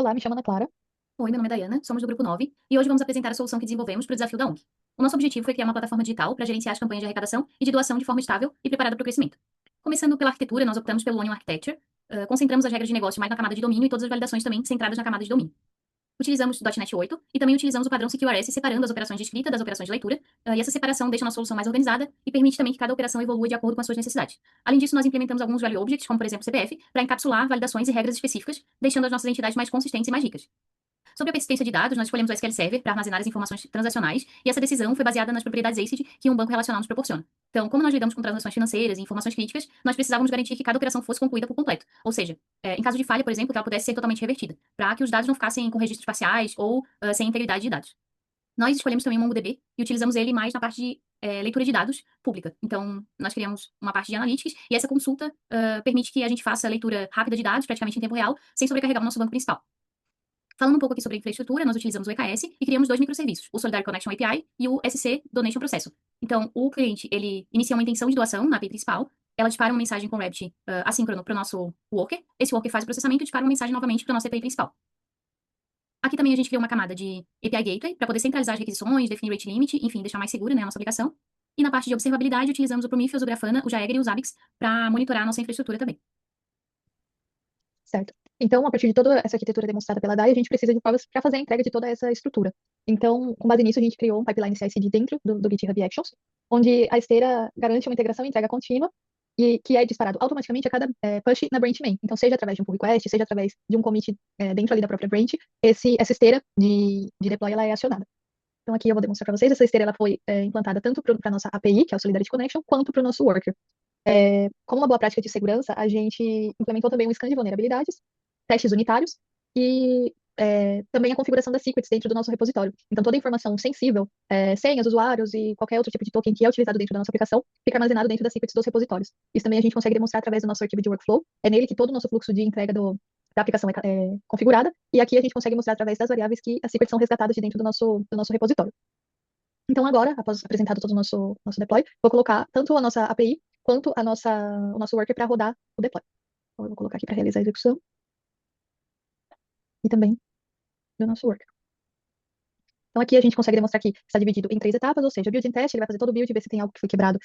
Olá, me chamo Ana Clara. Oi, meu nome é Dayana, somos do Grupo 9 e hoje vamos apresentar a solução que desenvolvemos para o desafio da ONG. O nosso objetivo foi criar uma plataforma digital para gerenciar as campanhas de arrecadação e de doação de forma estável e preparada para o crescimento. Começando pela arquitetura, nós optamos pelo Onion Architecture, concentramos as regras de negócio mais na camada de domínio e todas as validações também centradas na camada de domínio. Utilizamos .NET 8 e também utilizamos o padrão CQRS separando as operações de escrita das operações de leitura, e essa separação deixa a nossa solução mais organizada e permite também que cada operação evolua de acordo com as suas necessidades. Além disso, nós implementamos alguns value objects, como por exemplo o CPF, para encapsular validações e regras específicas, deixando as nossas entidades mais consistentes e mais ricas. Sobre a persistência de dados, nós escolhemos o SQL Server para armazenar as informações transacionais, e essa decisão foi baseada nas propriedades ACID que um banco relacional nos proporciona. Então, como nós lidamos com transações financeiras e informações críticas, nós precisávamos garantir que cada operação fosse concluída por completo. Ou seja, em caso de falha, por exemplo, que ela pudesse ser totalmente revertida, para que os dados não ficassem com registros parciais ou sem integridade de dados. Nós escolhemos também o MongoDB e utilizamos ele mais na parte de leitura de dados pública. Então, nós criamos uma parte de analytics e essa consulta permite que a gente faça a leitura rápida de dados, praticamente em tempo real, sem sobrecarregar o nosso banco principal. Falando um pouco aqui sobre a infraestrutura, nós utilizamos o EKS e criamos dois microserviços, o Solidary Connection API e o SC Donation Processor. Então, o cliente, ele inicia uma intenção de doação na API principal, ela dispara uma mensagem com Rabbit assíncrono para o nosso worker, esse worker faz o processamento e dispara uma mensagem novamente para a nossa API principal. Aqui também a gente criou uma camada de API Gateway para poder centralizar as requisições, definir rate limit, enfim, deixar mais segura, né, a nossa aplicação. E na parte de observabilidade, utilizamos o Prometheus, o Grafana, o Jaeger e o Zabbix para monitorar a nossa infraestrutura também. Certo. Então, a partir de toda essa arquitetura demonstrada pela DAI, a gente precisa de provas para fazer a entrega de toda essa estrutura. Então, com base nisso, a gente criou um pipeline CI/CD dentro do GitHub Actions, onde a esteira garante uma integração e entrega contínua e que é disparado automaticamente a cada push na branch main. Então, seja através de um pull request, seja através de um commit dentro ali da própria branch, essa esteira de deploy ela é acionada. Então, aqui eu vou demonstrar para vocês. Essa esteira ela foi implantada tanto para a nossa API, que é o Solidarity Connection, quanto para o nosso worker. Como uma boa prática de segurança, a gente implementou também um scan de vulnerabilidades, testes unitários e também a configuração das secrets dentro do nosso repositório. Então, toda a informação sensível, senhas, usuários e qualquer outro tipo de token que é utilizado dentro da nossa aplicação, fica armazenado dentro das secrets dos repositórios. Isso também a gente consegue demonstrar através do nosso arquivo de workflow. É nele que todo o nosso fluxo de entrega da aplicação é configurada, e aqui a gente consegue mostrar através das variáveis que as secrets são resgatadas de dentro do nosso repositório. Então, agora, após apresentado todo o nosso deploy, vou colocar tanto a nossa API quanto o nosso worker para rodar o deploy. Então, eu vou colocar aqui para realizar a execução e também do nosso worker. Então, aqui a gente consegue demonstrar que está dividido em 3 etapas, ou seja, o build and test, ele vai fazer todo o build, ver se tem algo que foi quebrado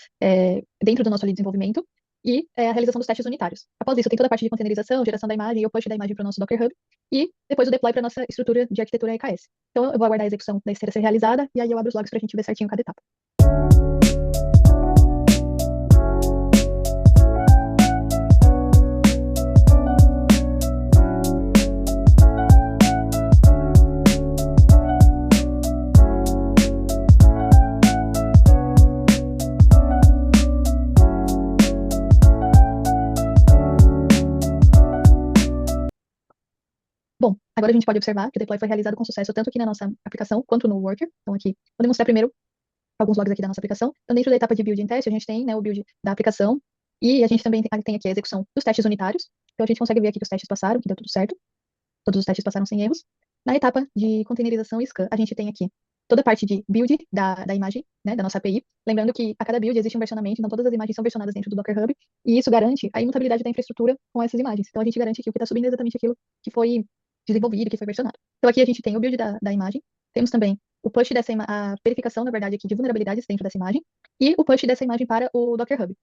dentro do nosso ali desenvolvimento, e a realização dos testes unitários. Após isso, tem toda a parte de containerização, geração da imagem e o push da imagem para o nosso Docker Hub, e depois o deploy para a nossa estrutura de arquitetura EKS. Então, eu vou aguardar a execução da esteira ser realizada, e aí eu abro os logs para a gente ver certinho cada etapa. Bom, agora a gente pode observar que o deploy foi realizado com sucesso tanto aqui na nossa aplicação quanto no worker. Então, aqui, vou demonstrar primeiro alguns logs aqui da nossa aplicação. Então, dentro da etapa de build and test, a gente tem, né, o build da aplicação e a gente também tem aqui a execução dos testes unitários. Então, a gente consegue ver aqui que os testes passaram, que deu tudo certo. Todos os testes passaram sem erros. Na etapa de containerização e scan, a gente tem aqui toda a parte de build da imagem, né, da nossa API. Lembrando que a cada build existe um versionamento, então todas as imagens são versionadas dentro do Docker Hub, e isso garante a imutabilidade da infraestrutura com essas imagens. Então, a gente garante que o que está subindo é exatamente aquilo que foi desenvolvido, que foi versionado. Então, aqui a gente tem o build da imagem, temos também o push a verificação, na verdade, aqui de vulnerabilidades dentro dessa imagem, e o push dessa imagem para o Docker Hub.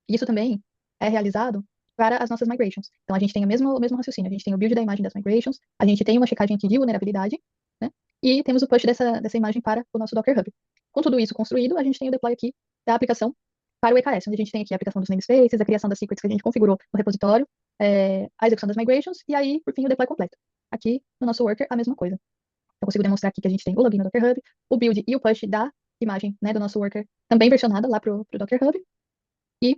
Isso também é realizado para as nossas migrations. Então, a gente tem o mesmo raciocínio. A gente tem o build da imagem das migrations, a gente tem uma checagem aqui de vulnerabilidade, né? E temos o push dessa imagem para o nosso Docker Hub. Com tudo isso construído, a gente tem o deploy aqui da aplicação para o EKS, onde a gente tem aqui a aplicação dos namespaces, a criação das secrets que a gente configurou no repositório, a execução das migrations, e aí, por fim, o deploy completo. Aqui, no nosso worker, a mesma coisa. Eu consigo demonstrar aqui que a gente tem o login no Docker Hub, o build e o push da imagem, né, do nosso worker, também versionada lá para o Docker Hub, e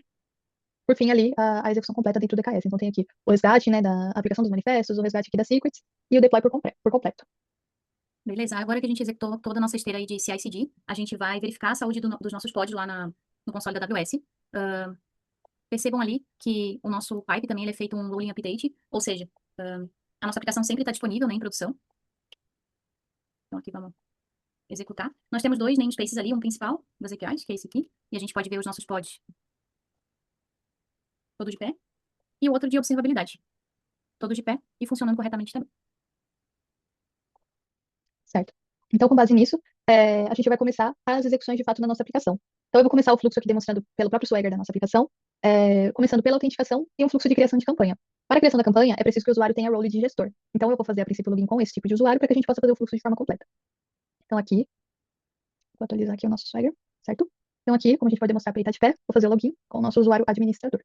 por fim, ali, a execução completa dentro do DKS. Então, tem aqui o resgate, né, da aplicação dos manifestos, o resgate aqui das secrets e o deploy por completo. Beleza, agora que a gente executou toda a nossa esteira aí de CI/CD, a gente vai verificar a saúde dos nossos pods lá no console da AWS. Percebam ali que o nosso pipe também ele é feito um rolling update, ou seja, a nossa aplicação sempre está disponível, né, em produção. Então, aqui vamos executar. Nós temos dois namespaces ali, um principal das APIs, que é esse aqui, e a gente pode ver os nossos pods todos de pé, e o outro de observabilidade, todo de pé e funcionando corretamente também. certo? Então, com base nisso, a gente vai começar as execuções de fato na nossa aplicação. Então, eu vou começar o fluxo aqui demonstrando pelo próprio Swagger da nossa aplicação, começando pela autenticação e um fluxo de criação de campanha. Para a criação da campanha, é preciso que o usuário tenha role de gestor. Então, eu vou fazer, a princípio, o login com esse tipo de usuário para que a gente possa fazer o fluxo de forma completa. Então, aqui, vou atualizar aqui o nosso Swagger, certo? Então, aqui, como a gente pode demonstrar para ele estar de pé, vou fazer o login com o nosso usuário administrador.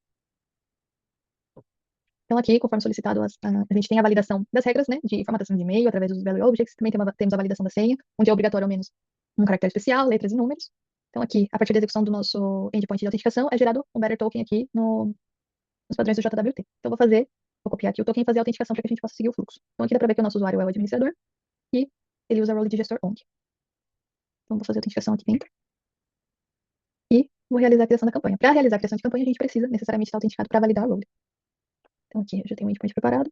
Então, aqui, conforme solicitado, a gente tem a validação das regras, né, de formatação de e-mail através dos value objects. Também temos a validação da senha, onde é obrigatório ao menos um caractere especial, letras e números. Então, aqui, a partir da execução do nosso endpoint de autenticação, é gerado um better token aqui nos padrões do JWT. Então, vou copiar aqui o token e fazer a autenticação para que a gente possa seguir o fluxo. Então, aqui dá para ver que o nosso usuário é o administrador e ele usa role de gestor only. Então, vou fazer a autenticação aqui dentro e vou realizar a criação da campanha. Para realizar a criação de campanha, a gente precisa necessariamente estar autenticado para validar a role. Então, aqui, eu já tenho o endpoint preparado.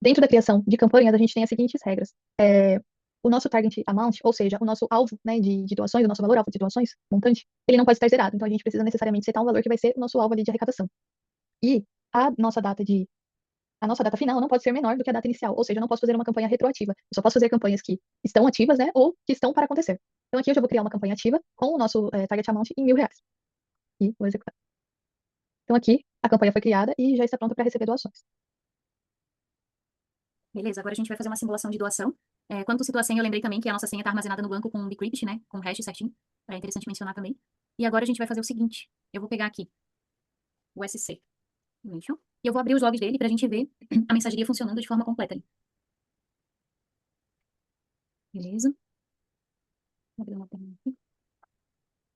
Dentro da criação de campanhas, a gente tem as seguintes regras. O nosso target amount, ou seja, o nosso alvo, né, de doações, o nosso valor alvo de doações, montante, ele não pode estar zerado. Então, a gente precisa necessariamente setar um valor que vai ser o nosso alvo ali de arrecadação. E a nossa data final não pode ser menor do que a data inicial. Ou seja, eu não posso fazer uma campanha retroativa. Eu só posso fazer campanhas que estão ativas, né, ou que estão para acontecer. Então, aqui eu já vou criar uma campanha ativa com o nosso target amount em R$ 1.000. E vou executar. Então, aqui, a campanha foi criada e já está pronta para receber doações. Beleza, agora a gente vai fazer uma simulação de doação. Quando tu citou a senha, eu lembrei também que a nossa senha está armazenada no banco com um decrypt, né? Com hash certinho. É interessante mencionar também. E agora a gente vai fazer o seguinte. Eu vou pegar aqui o SC Mention, e eu vou abrir os logs dele para a gente ver a mensageria funcionando de forma completa. Beleza. Vou abrir uma pergunta aqui.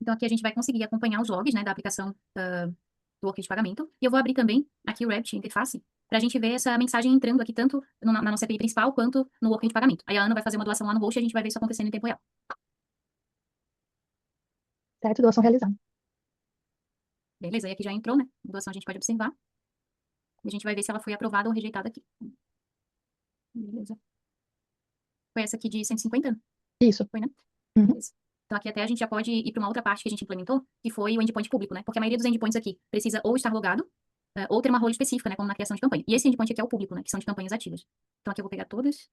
Então, aqui a gente vai conseguir acompanhar os logs, né, da aplicação do workflow de pagamento. E eu vou abrir também aqui o Rabbit interface para a gente ver essa mensagem entrando aqui tanto na nossa API principal quanto no workflow de pagamento. Aí a Ana vai fazer uma doação lá no host e a gente vai ver isso acontecendo em tempo real. Certo? Doação realizada. Beleza, e aqui já entrou, né? A doação a gente pode observar. E a gente vai ver se ela foi aprovada ou rejeitada aqui. Beleza. Foi essa aqui de 150? Isso. Foi, né? Uhum. Beleza. Então aqui até a gente já pode ir para uma outra parte que a gente implementou, que foi o endpoint público, né? Porque a maioria dos endpoints aqui precisa ou estar logado, ou ter uma role específica, né? Como na criação de campanha. E esse endpoint aqui é o público, né? Que são de campanhas ativas. Então aqui eu vou pegar todas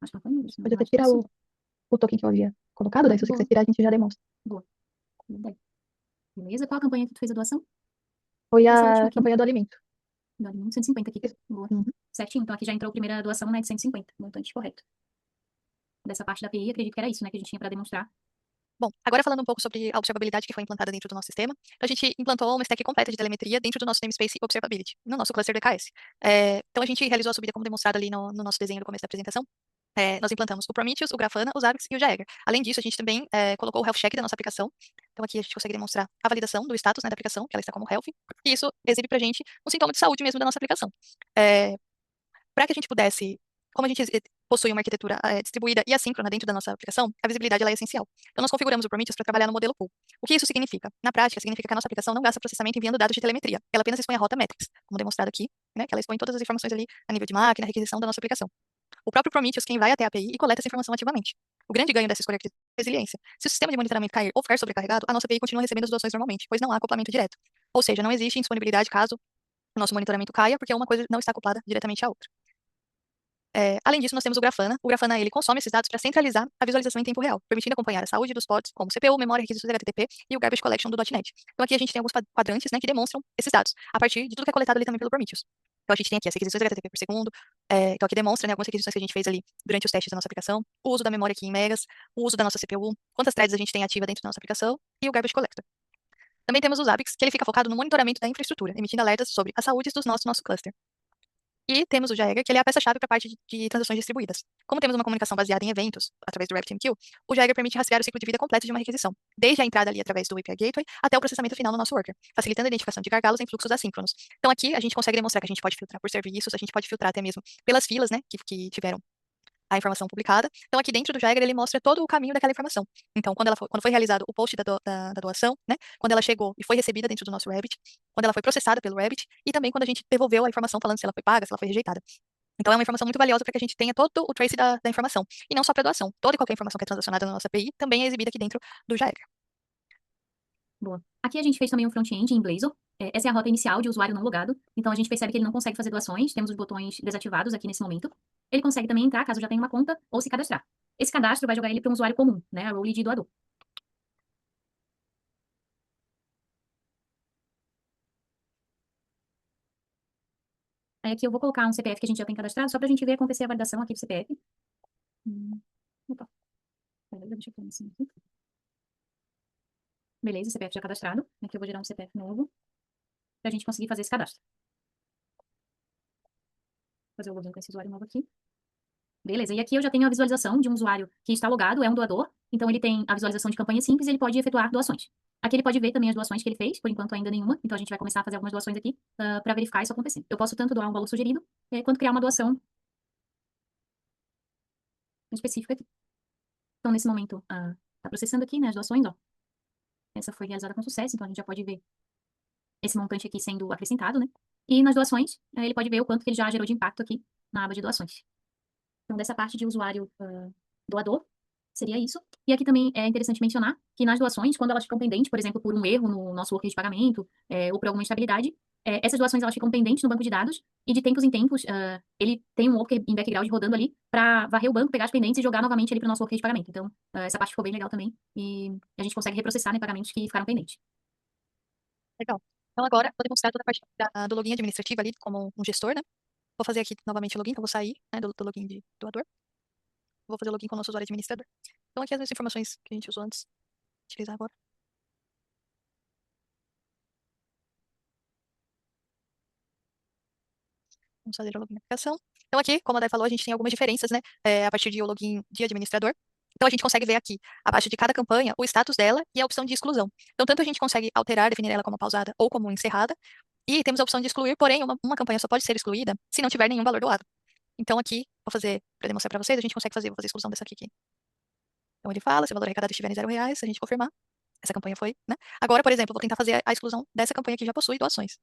as campanhas. Pode até tirar o token que eu havia colocado, daí se você quiser tirar, a gente já demonstra. Boa. Beleza. Qual a campanha que tu fez a doação? Foi Essa última a aqui, né? campanha do alimento. Do alimento, 150 aqui. Boa. Uhum. Certinho. Então aqui já entrou a primeira doação, né? De 150. Montante correto. Dessa parte da API, acredito que era isso, né? Que a gente tinha para demonstrar. Bom, agora falando um pouco sobre a observabilidade que foi implantada dentro do nosso sistema, a gente implantou uma stack completa de telemetria dentro do nosso namespace Observability, no nosso cluster do EKS. Então, a gente realizou a subida como demonstrado ali no nosso desenho do começo da apresentação. Nós implantamos o Prometheus, o Grafana, os Zabbix e o Jaeger. Além disso, a gente também colocou o health check da nossa aplicação. Então, aqui a gente consegue demonstrar a validação do status, né, da aplicação, que ela está como health, e isso exibe para a gente um sintoma de saúde mesmo da nossa aplicação. Para que a gente pudesse, como a gente possui uma arquitetura distribuída e assíncrona dentro da nossa aplicação, a visibilidade ela é essencial. Então, nós configuramos o Prometheus para trabalhar no modelo pool. O que isso significa? Na prática, significa que a nossa aplicação não gasta processamento enviando dados de telemetria. Ela apenas expõe a rota metrics, como demonstrado aqui, né, que ela expõe todas as informações ali a nível de máquina, requisição da nossa aplicação. O próprio Prometheus, quem vai até a API e coleta essa informação ativamente. O grande ganho dessa escolha é resiliência. Se o sistema de monitoramento cair ou ficar sobrecarregado, a nossa API continua recebendo as doações normalmente, pois não há acoplamento direto. Ou seja, não existe indisponibilidade caso o nosso monitoramento caia, porque uma coisa não está acoplada diretamente à outra. Além disso, nós temos o Grafana. O Grafana, ele consome esses dados para centralizar a visualização em tempo real, permitindo acompanhar a saúde dos pods, como CPU, memória, requisitos HTTP e o Garbage Collection do .NET. Então, aqui a gente tem alguns quadrantes, né, que demonstram esses dados, a partir de tudo que é coletado ali também pelo Prometheus. Então, a gente tem aqui as requisições HTTP por segundo, então aqui demonstra, né, algumas requisições que a gente fez ali durante os testes da nossa aplicação, o uso da memória aqui em megas, o uso da nossa CPU, quantas threads a gente tem ativa dentro da nossa aplicação e o Garbage Collector. Também temos os Zabbix, que ele fica focado no monitoramento da infraestrutura, emitindo alertas sobre a saúde do nosso cluster. E temos o Jaeger, que ele é a peça-chave para a parte de transações distribuídas. Como temos uma comunicação baseada em eventos, através do RabbitMQ, o Jaeger permite rastrear o ciclo de vida completo de uma requisição, desde a entrada ali através do API Gateway até o processamento final no nosso worker, facilitando a identificação de gargalos em fluxos assíncronos. Então aqui a gente consegue demonstrar que a gente pode filtrar por serviços, a gente pode filtrar até mesmo pelas filas, né, que tiveram a informação publicada. Então, aqui dentro do Jaeger, ele mostra todo o caminho daquela informação. Então, quando foi realizado o post da doação, né, quando ela chegou e foi recebida dentro do nosso Rabbit, quando ela foi processada pelo Rabbit, e também quando a gente devolveu a informação falando se ela foi paga, se ela foi rejeitada. Então, é uma informação muito valiosa para que a gente tenha todo o trace da informação. E não só para doação. Toda e qualquer informação que é transacionada na nossa API também é exibida aqui dentro do Jaeger. Boa. Aqui a gente fez também um front-end em Blazor. Essa é a rota inicial de usuário não logado. Então, a gente percebe que ele não consegue fazer doações. Temos os botões desativados aqui nesse momento. Ele consegue também entrar, caso já tenha uma conta, ou se cadastrar. Esse cadastro vai jogar ele para um usuário comum, né? A role de doador. Aí aqui eu vou colocar um CPF que a gente já tem cadastrado, só para a gente ver acontecer a validação aqui do CPF. Opa. Peraí, deixa eu pôr assim aqui. Beleza, CPF já cadastrado. Aqui eu vou gerar um CPF novo para a gente conseguir fazer esse cadastro. Vou fazer o login com esse usuário novo aqui. Beleza, e aqui eu já tenho a visualização de um usuário que está logado, é um doador, então ele tem a visualização de campanha simples e ele pode efetuar doações. Aqui ele pode ver também as doações que ele fez, por enquanto ainda nenhuma, então a gente vai começar a fazer algumas doações aqui para verificar isso acontecendo. Eu posso tanto doar um valor sugerido, quanto criar uma doação específica aqui. Então, nesse momento, está processando aqui, né, as doações, ó. Essa foi realizada com sucesso, então a gente já pode ver esse montante aqui sendo acrescentado, né? E nas doações, ele pode ver o quanto que ele já gerou de impacto aqui na aba de doações. Então, dessa parte de usuário doador, seria isso. E aqui também é interessante mencionar que nas doações, quando elas ficam pendentes, por exemplo, por um erro no nosso worker de pagamento, ou por alguma instabilidade, essas doações elas ficam pendentes no banco de dados e de tempos em tempos ele tem um worker em background rodando ali para varrer o banco, pegar as pendentes e jogar novamente ali para o nosso worker de pagamento. Então, essa parte ficou bem legal também e a gente consegue reprocessar, né, pagamentos que ficaram pendentes. Legal. Então agora vou demonstrar toda a parte do login administrativo ali como um gestor, né? Vou fazer aqui novamente o login, então vou sair, né, do login de doador. Vou fazer o login com o nosso usuário administrador. Então aqui as informações que a gente usou antes, utilizar agora. Vamos fazer o login na aplicação. Então aqui, como a Day falou, a gente tem algumas diferenças, né, a partir de o login de administrador. Então a gente consegue ver aqui, abaixo de cada campanha, o status dela e a opção de exclusão. Então tanto a gente consegue alterar, definir ela como pausada ou como encerrada. E temos a opção de excluir, porém uma campanha só pode ser excluída se não tiver nenhum valor doado. Então aqui, vou fazer, para demonstrar para vocês, a gente consegue fazer, vou fazer a exclusão dessa aqui. Então ele fala, se o valor arrecadado estiver em R$0, se a gente confirmar, essa campanha foi, né? Agora, por exemplo, eu vou tentar fazer a exclusão dessa campanha que já possui doações.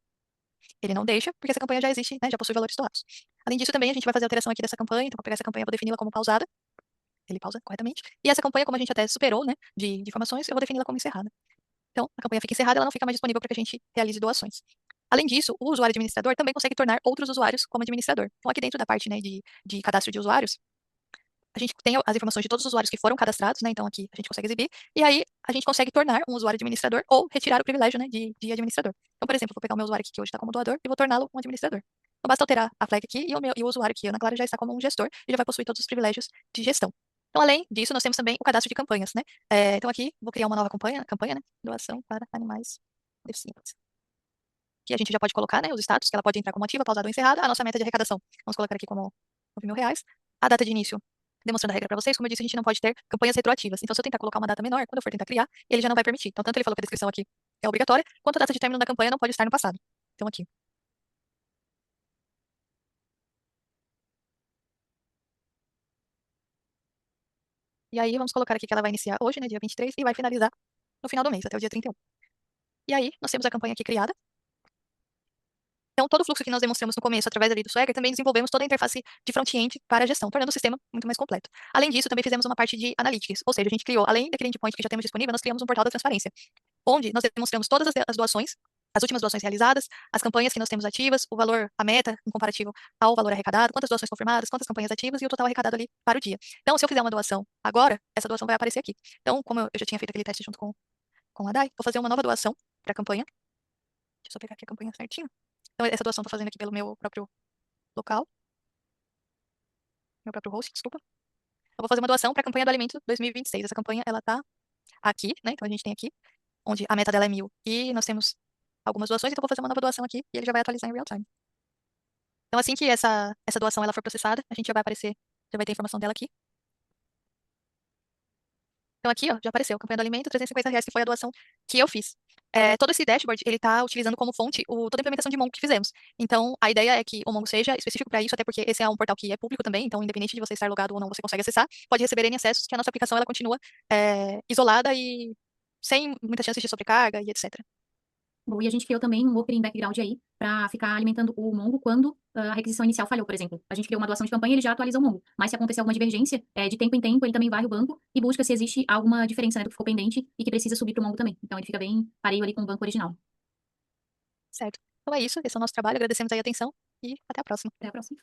Ele não deixa, porque essa campanha já existe, né? Já possui valores doados. Além disso, também a gente vai fazer a alteração aqui dessa campanha, então vou pegar essa campanha, vou defini-la como pausada. Ele pausa corretamente. E essa campanha, como a gente até superou, né, de informações, eu vou defini-la como encerrada. Então, a campanha fica encerrada, ela não fica mais disponível para que a gente realize doações. Além disso, o usuário administrador também consegue tornar outros usuários como administrador. Então, aqui dentro da parte, né, de cadastro de usuários, a gente tem as informações de todos os usuários que foram cadastrados, né? Então aqui a gente consegue exibir. E aí a gente consegue tornar um usuário administrador ou retirar o privilégio, né, de administrador. Então, por exemplo, eu vou pegar o meu usuário aqui que hoje está como doador e vou torná-lo um administrador. Então basta alterar a flag aqui e o usuário aqui, Ana Clara, já está como um gestor e já vai possuir todos os privilégios de gestão. Então, além disso, nós temos também o cadastro de campanhas, né? Então aqui vou criar uma nova campanha, né? Doação para animais deficientes. Aqui a gente já pode colocar, né, os status, que ela pode entrar como ativa, pausada ou encerrada. A nossa meta de arrecadação, vamos colocar aqui como R$9.000. A data de início, demonstrando a regra para vocês, como eu disse, a gente não pode ter campanhas retroativas. Então, se eu tentar colocar uma data menor, quando eu for tentar criar, ele já não vai permitir. Então, tanto ele falou que a descrição aqui é obrigatória, quanto a data de término da campanha não pode estar no passado. Então, aqui. E aí, vamos colocar aqui que ela vai iniciar hoje, né, dia 23, e vai finalizar no final do mês, até o dia 31. E aí, nós temos a campanha aqui criada. Então, todo o fluxo que nós demonstramos no começo, através ali do Swagger, também desenvolvemos toda a interface de front-end para a gestão, tornando o sistema muito mais completo. Além disso, também fizemos uma parte de analytics, ou seja, a gente criou, além daquele endpoint que já temos disponível, nós criamos um portal da transparência, onde nós demonstramos todas as doações, as últimas doações realizadas, as campanhas que nós temos ativas, o valor, a meta, em comparativo ao valor arrecadado, quantas doações confirmadas, quantas campanhas ativas e o total arrecadado ali para o dia. Então, se eu fizer uma doação agora, essa doação vai aparecer aqui. Então, como eu já tinha feito aquele teste junto com a Dai, vou fazer uma nova doação para a campanha. Deixa eu só pegar aqui a campanha certinho. Então, essa doação eu tô fazendo aqui pelo meu próprio local, meu próprio host, desculpa. Eu vou fazer uma doação para a campanha do alimento 2026. Essa campanha, ela tá aqui, né? Então, a gente tem aqui, onde a meta dela é 1.000 e nós temos algumas doações, então eu vou fazer uma nova doação aqui e ele já vai atualizar em real time. Então, assim que essa doação ela for processada, a gente já vai aparecer, já vai ter a informação dela aqui. Então, aqui, ó, já apareceu, campanha do alimento, R$350, que foi a doação que eu fiz. Todo esse dashboard, ele tá utilizando como fonte toda a implementação de Mongo que fizemos. Então, a ideia é que o Mongo seja específico para isso, até porque esse é um portal que é público também, então, independente de você estar logado ou não, você consegue acessar, pode receber N acessos, que a nossa aplicação, ela continua isolada e sem muitas chances de sobrecarga e etc. Bom, e a gente criou também um worker em background aí para ficar alimentando o Mongo quando a requisição inicial falhou, por exemplo. A gente criou uma doação de campanha e ele já atualiza o Mongo. Mas se acontecer alguma divergência, de tempo em tempo, ele também varre o banco e busca se existe alguma diferença, né, do que ficou pendente e que precisa subir para o Mongo também. Então ele fica bem pareio ali com o banco original. Certo. Então é isso, esse é o nosso trabalho, agradecemos aí a atenção e até a próxima. Até a próxima.